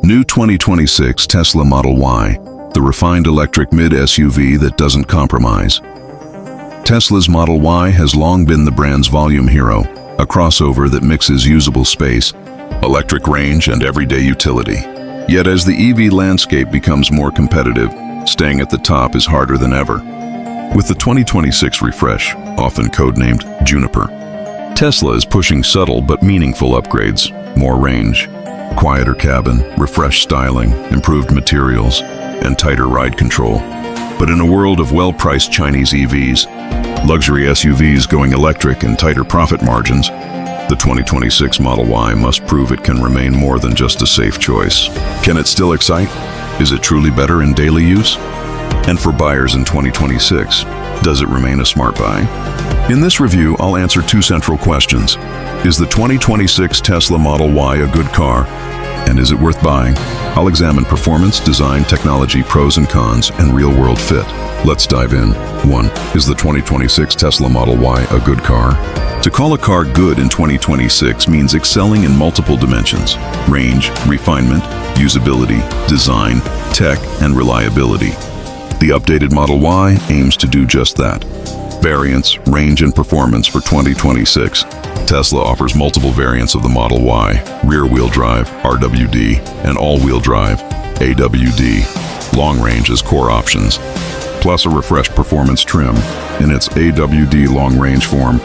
New 2026 Tesla Model Y, the refined electric mid-SUV that doesn't compromise. Tesla's Model Y has long been the brand's volume hero, a crossover that mixes usable space, electric range, and everyday utility. Yet as the EV landscape becomes more competitive, staying at the top is harder than ever. With the 2026 refresh, often codenamed Juniper, Tesla is pushing subtle but meaningful upgrades: more range, quieter cabin, refreshed styling, improved materials, and tighter ride control. But in a world of well-priced Chinese EVs, luxury SUVs going electric, and tighter profit margins, the 2026 Model Y must prove it can remain more than just a safe choice. Can it still excite? Is it truly better in daily use? And for buyers in 2026, does it remain a smart buy? In this review, I'll answer two central questions. Is the 2026 Tesla Model Y a good car? And is it worth buying? I'll examine performance, design, technology, pros and cons, and real-world fit. Let's dive in. 1. Is the 2026 Tesla Model Y a good car? To call a car good in 2026 means excelling in multiple dimensions: range, refinement, usability, design, tech, and reliability. The updated Model Y aims to do just that. Variants, range, and performance for 2026. Tesla offers multiple variants of the Model Y: rear-wheel drive, RWD, and all-wheel drive, AWD. Long range as core options, plus a refreshed performance trim in its AWD long-range form.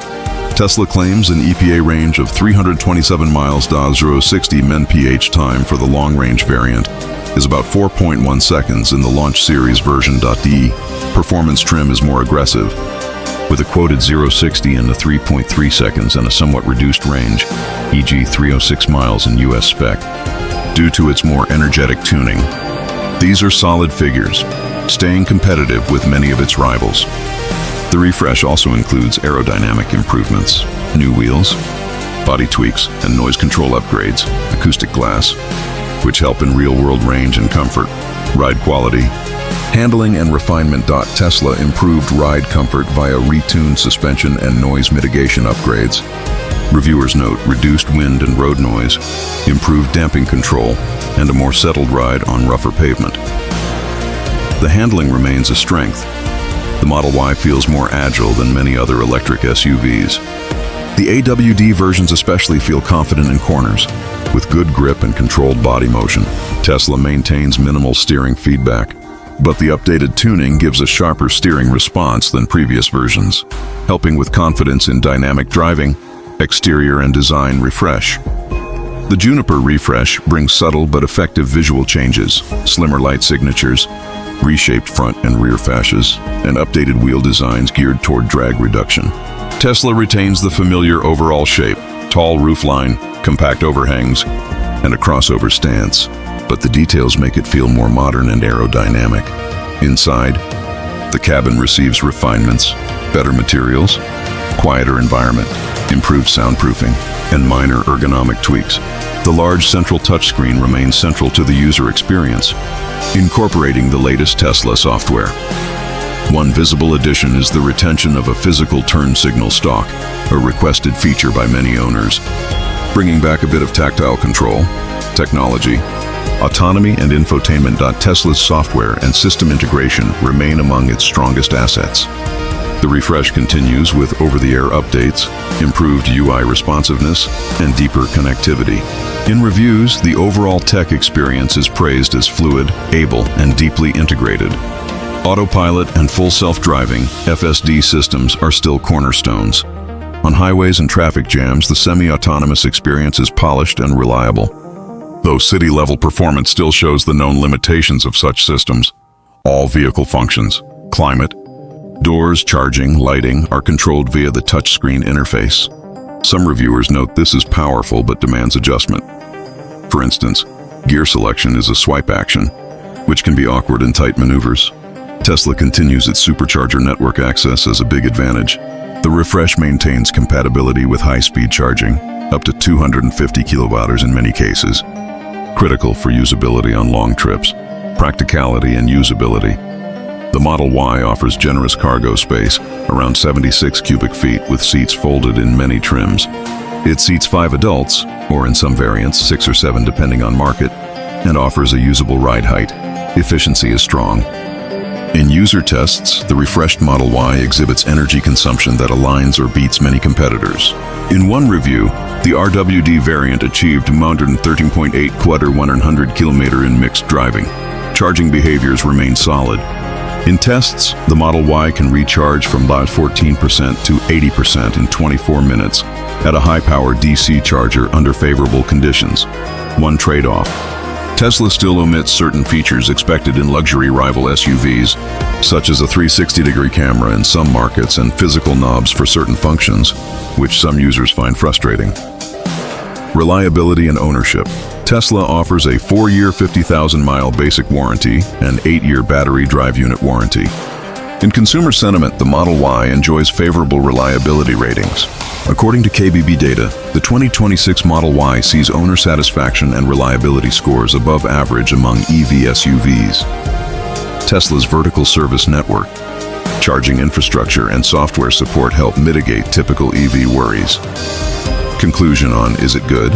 Tesla claims an EPA range of 327 miles. 0-60 mph time for the long-range variant is about 4.1 seconds in the Launch Series version. D. Performance trim is more aggressive, with a quoted 0-60 in the 3.3 seconds and a somewhat reduced range, e.g. 306 miles in US spec, due to its more energetic tuning. These are solid figures, staying competitive with many of its rivals. The refresh also includes aerodynamic improvements, new wheels, body tweaks, and noise control upgrades, acoustic glass, which help in real-world range and comfort, ride quality, handling, and refinement. Tesla improved ride comfort via retuned suspension and noise mitigation upgrades. Reviewers note reduced wind and road noise, improved damping control, and a more settled ride on rougher pavement. The handling remains a strength. The Model Y feels more agile than many other electric SUVs. The AWD versions especially feel confident in corners, with good grip and controlled body motion. Tesla maintains minimal steering feedback, but the updated tuning gives a sharper steering response than previous versions, helping with confidence in dynamic driving, exterior and design refresh. The Juniper refresh brings subtle but effective visual changes: slimmer light signatures, reshaped front and rear fascias, and updated wheel designs geared toward drag reduction. Tesla retains the familiar overall shape: tall roofline, compact overhangs, and a crossover stance, but the details make it feel more modern and aerodynamic. Inside, the cabin receives refinements, better materials, quieter environment, improved soundproofing, and minor ergonomic tweaks. The large central touchscreen remains central to the user experience, incorporating the latest Tesla software. One visible addition is the retention of a physical turn signal stalk, a requested feature by many owners, bringing back a bit of tactile control. Technology, autonomy, and infotainment. Tesla's software and system integration remain among its strongest assets. The refresh continues with over-the-air updates, improved UI responsiveness, and deeper connectivity. In reviews, the overall tech experience is praised as fluid, able, and deeply integrated. Autopilot and full self-driving (FSD) systems are still cornerstones. On highways and traffic jams, the semi-autonomous experience is polished and reliable, though city-level performance still shows the known limitations of such systems. All vehicle functions, climate, doors, charging, lighting, are controlled via the touchscreen interface. Some reviewers note this is powerful but demands adjustment. For instance, gear selection is a swipe action, which can be awkward in tight maneuvers. Tesla continues its supercharger network access as a big advantage. The refresh maintains compatibility with high-speed charging, up to 250 kWh in many cases, critical for usability on long trips. Practicality and usability. The Model Y offers generous cargo space, around 76 cubic feet, with seats folded in many trims. It seats 5 adults, or in some variants 6 or 7 depending on market, and offers a usable ride height. Efficiency is strong. In user tests, the refreshed Model Y exhibits energy consumption that aligns or beats many competitors. In one review, the RWD variant achieved 113.8 km 100 km in mixed driving. Charging behaviors remain solid. In tests, the Model Y can recharge from about 14% to 80% in 24 minutes at a high-power DC charger under favorable conditions. One trade-off: Tesla still omits certain features expected in luxury rival SUVs, such as a 360-degree camera in some markets and physical knobs for certain functions, which some users find frustrating. Reliability and ownership. Tesla offers a 4-year 50,000-mile basic warranty and 8-year battery drive unit warranty. In consumer sentiment, the Model Y enjoys favorable reliability ratings. According to KBB data, the 2026 Model Y sees owner satisfaction and reliability scores above average among EV SUVs. Tesla's vertical service network, charging infrastructure, and software support help mitigate typical EV worries. Conclusion on is it good?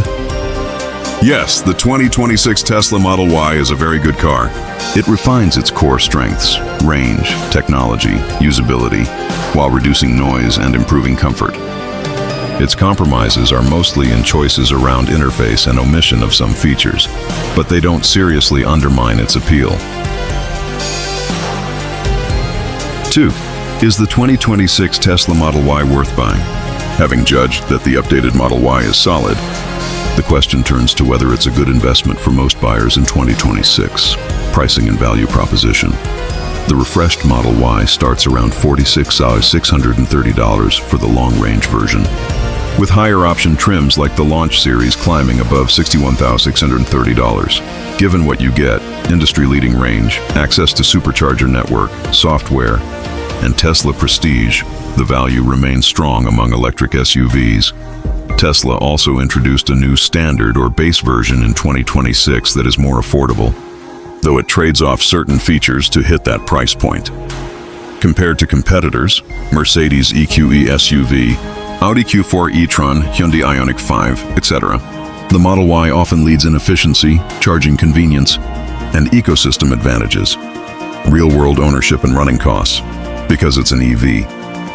Yes, the 2026 Tesla Model Y is a very good car. It refines its core strengths: range, technology, usability, while reducing noise and improving comfort. Its compromises are mostly in choices around interface and omission of some features, but they don't seriously undermine its appeal. 2. Is the 2026 Tesla Model Y worth buying? Having judged that the updated Model Y is solid, the question turns to whether it's a good investment for most buyers in 2026. Pricing and value proposition. The refreshed Model Y starts around $46,630 for the long-range version, with higher option trims like the Launch Series climbing above $61,630. Given what you get, industry-leading range, access to supercharger network, software, and Tesla Prestige, the value remains strong among electric SUVs. Tesla also introduced a new standard or base version in 2026 that is more affordable, though it trades off certain features to hit that price point. Compared to competitors, Mercedes EQE SUV, Audi Q4 e-tron, Hyundai Ioniq 5, etc., the Model Y often leads in efficiency, charging convenience, and ecosystem advantages. Real-world ownership and running costs. Because it's an EV,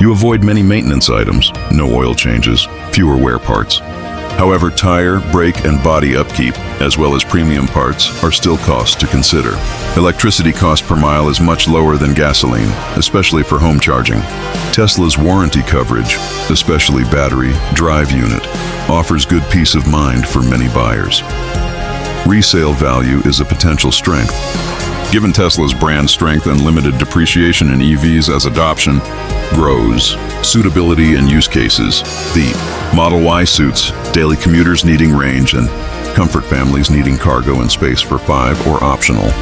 you avoid many maintenance items, no oil changes, fewer wear parts. However, tire, brake, and body upkeep, as well as premium parts, are still costs to consider. Electricity cost per mile is much lower than gasoline, especially for home charging. Tesla's warranty coverage, especially battery, drive unit, offers good peace of mind for many buyers. Resale value is a potential strength. Given Tesla's brand strength and limited depreciation in EVs as adoption grows, suitability and use cases, the Model Y suits daily commuters needing range and comfort families needing cargo and space for 5 or optional.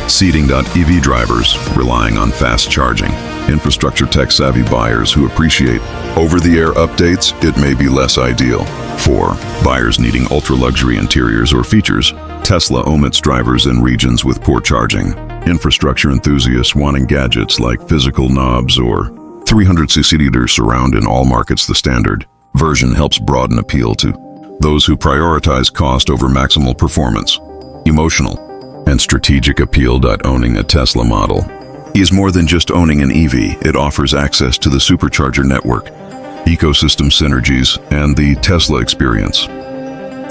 Seating.EV drivers relying on fast charging. Infrastructure tech-savvy buyers who appreciate over-the-air updates, it may be less ideal. 4. Buyers needing ultra-luxury interiors or features. Tesla omits drivers in regions with poor charging. Infrastructure enthusiasts wanting gadgets like physical knobs or 360-liter surround in all markets. The standard version helps broaden appeal to those who prioritize cost over maximal performance. Emotional and strategic appeal. Owning a Tesla Model is more than just owning an EV. It offers access to the supercharger network, ecosystem synergies, and the Tesla experience.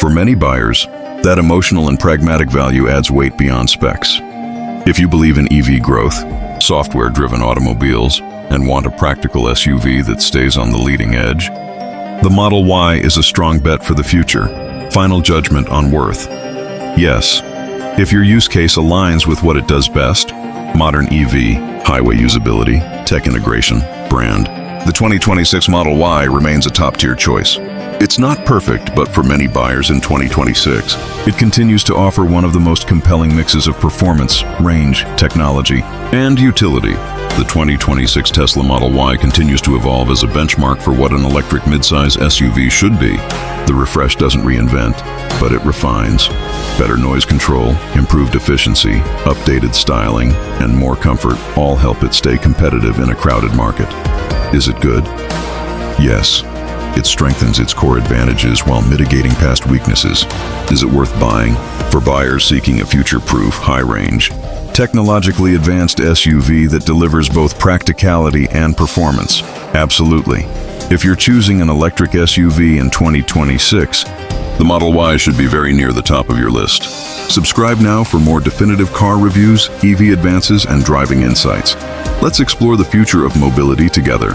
For many buyers, that emotional and pragmatic value adds weight beyond specs. If you believe in EV growth, software-driven automobiles, and want a practical SUV that stays on the leading edge, the Model Y is a strong bet for the future. Final judgment on worth. Yes, if your use case aligns with what it does best, modern EV, highway usability, tech integration, brand, the 2026 Model Y remains a top-tier choice. It's not perfect, but for many buyers in 2026, it continues to offer one of the most compelling mixes of performance, range, technology, and utility. The 2026 Tesla Model Y continues to evolve as a benchmark for what an electric midsize SUV should be. The refresh doesn't reinvent, but it refines. Better noise control, improved efficiency, updated styling, and more comfort all help it stay competitive in a crowded market. Is it good? Yes. It strengthens its core advantages while mitigating past weaknesses. Is it worth buying? For buyers seeking a future-proof, high-range, technologically advanced SUV that delivers both practicality and performance. Absolutely. If you're choosing an electric SUV in 2026, the Model Y should be very near the top of your list. Subscribe now for more definitive car reviews, EV advances, and driving insights. Let's explore the future of mobility together.